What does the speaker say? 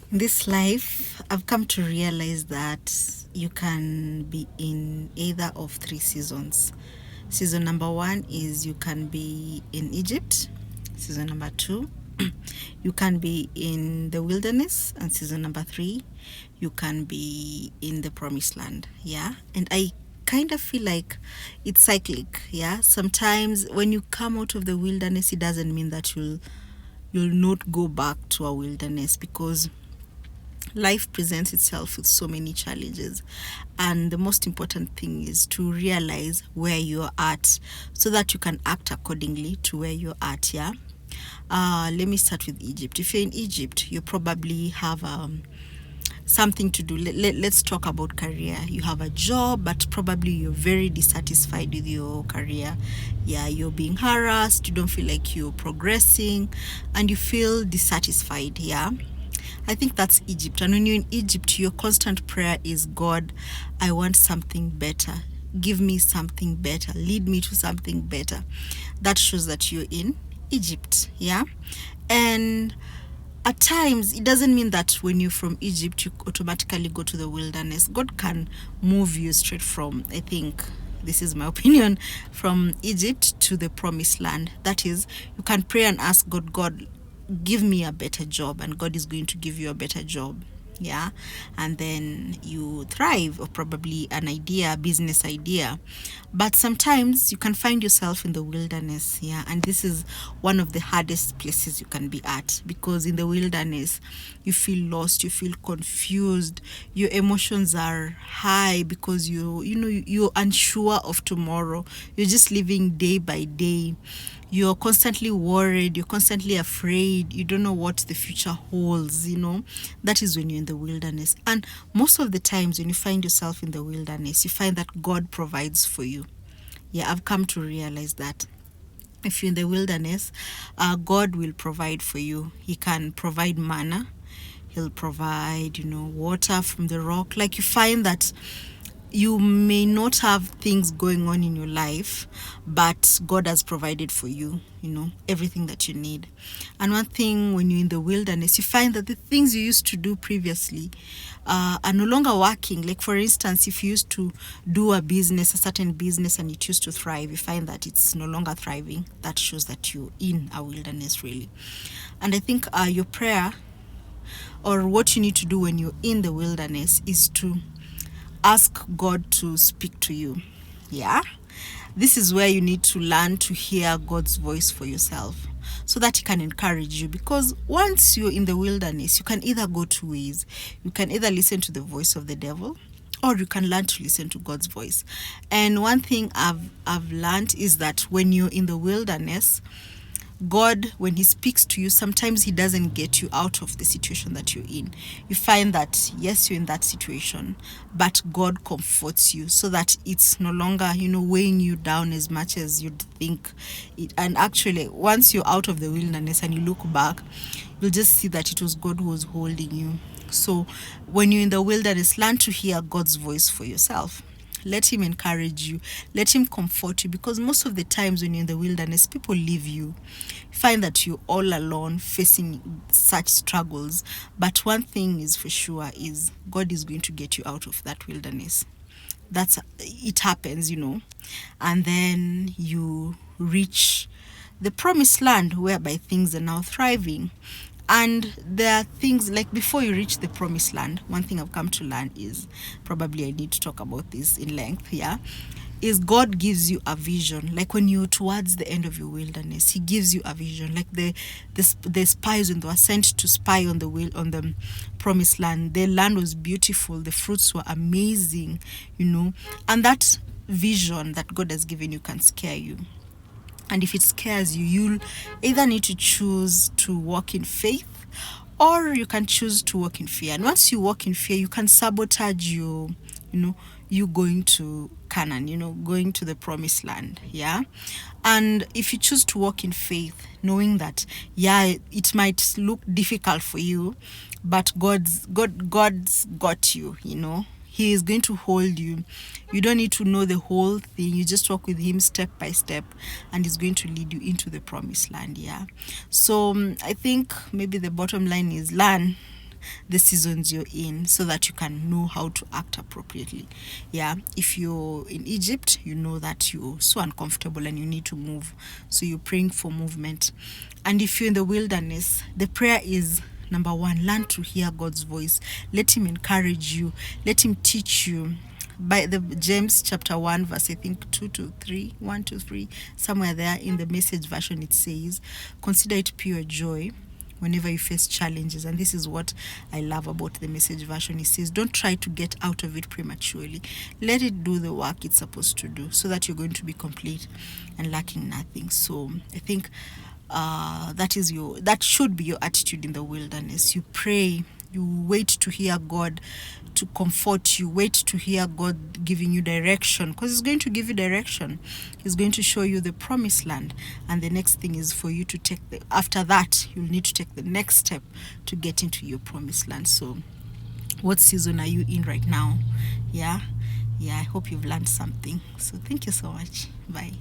In this life, I've come to realize that you can be in either of three seasons. Season number one is you can be in Egypt. Season number two, you can be in the wilderness. And season number three, you can be in the promised land. Yeah. And I kind of feel like it's cyclic. Yeah. Sometimes when you come out of the wilderness, it doesn't mean that you'll not go back to a wilderness, because life presents itself with so many challenges, and the most important thing is to realize where you're at so that you can act accordingly to where you're at. Yeah. Let me start with Egypt. If you're in Egypt, you probably have something to do. Let's talk about career. You have a job, but probably you're very dissatisfied with your career. Yeah, you're being harassed, you don't feel like you're progressing, and you feel dissatisfied. Yeah. I think that's Egypt. And when you're in Egypt, your constant prayer is, God, I want something better. Give me something better. Lead me to something better. That shows that you're in Egypt. Yeah. And at times, it doesn't mean that when you're from Egypt, you automatically go to the wilderness. God can move you straight from, I think, this is my opinion, from Egypt to the promised land. That is, you can pray and ask God, God, give me a better job, and God is going to give you a better job. Yeah. And then you thrive, or probably an idea, a business idea. But sometimes you can find yourself in the wilderness. Yeah. And this is one of the hardest places you can be at, because in the wilderness you feel lost, you feel confused, your emotions are high, because you're unsure of tomorrow. You're just living day by day. You're constantly worried, you're constantly afraid, you don't know what the future holds. That is when you're in the wilderness. And most of the times when you find yourself in the wilderness, you find that God provides for you. Yeah, I've come to realize that if you're in the wilderness, God will provide for you. He can provide manna, He'll provide water from the rock. Like, you find that you may not have things going on in your life, but God has provided for you, everything that you need. And one thing, when you're in the wilderness, you find that the things you used to do previously are no longer working. Like, for instance, if you used to do a certain business, and it used to thrive, you find that it's no longer thriving. That shows that you're in a wilderness, really. And I think your prayer, or what you need to do when you're in the wilderness, is to ask God to speak to you. Yeah. This is where you need to learn to hear God's voice for yourself, so that He can encourage you. Because once you're in the wilderness, you can either go two ways. You can either listen to the voice of the devil, or you can learn to listen to God's voice. And one thing I've learned is that when you're in the wilderness, God, when He speaks to you, sometimes He doesn't get you out of the situation that you're in. You find that, yes, you're in that situation, but God comforts you, so that it's no longer, weighing you down as much as you'd think it. And actually, once you're out of the wilderness and you look back, you'll just see that it was God who was holding you. So when you're in the wilderness, learn to hear God's voice for yourself. Let Him encourage you. Let Him comfort you, because most of the times when you're in the wilderness, people leave you. Find that you're all alone facing such struggles. But one thing is for sure, is God is going to get you out of that wilderness. It happens. And then you reach the promised land, whereby things are now thriving. And there are things like, before you reach the promised land, one thing I've come to learn is, probably I need to talk about this in length, yeah, is God gives you a vision. Like, when you're towards the end of your wilderness, He gives you a vision. Like the spies, when they were sent to spy on the promised land, the land was beautiful, the fruits were amazing, and that vision that God has given you can scare you. And if it scares you, you'll either need to choose to walk in faith, or you can choose to walk in fear. And once you walk in fear, you can sabotage you going to Canaan, going to the promised land. Yeah. And if you choose to walk in faith, knowing that, yeah, it might look difficult for you, but God's got you. He is going to hold you. You don't need to know the whole thing. You just walk with Him step by step, and He's going to lead you into the promised land. Yeah. So I think maybe the bottom line is, learn the seasons you're in, so that you can know how to act appropriately. Yeah, if you're in Egypt, you know that you're so uncomfortable and you need to move, so you're praying for movement. And if you're in the wilderness, the prayer is, number one, learn to hear God's voice. Let him encourage you, let him teach you. By the James chapter 1 verse, I think 2 to 3, 1 to 3, somewhere there in the Message version, it says, consider it pure joy whenever you face challenges. And this is what I love about the Message version. It says, don't try to get out of it prematurely. Let it do the work it's supposed to do, so that you're going to be complete and lacking nothing. So I think that should be your attitude in the wilderness. You pray, you wait to hear God to comfort you, wait to hear God giving you direction, because he's going to give you direction. He's going to show you the promised land, and the next thing is for you to after that you'll need to take the next step to get into your promised land. So what season are you in right now? Yeah, I hope you've learned something. So thank you so much. Bye.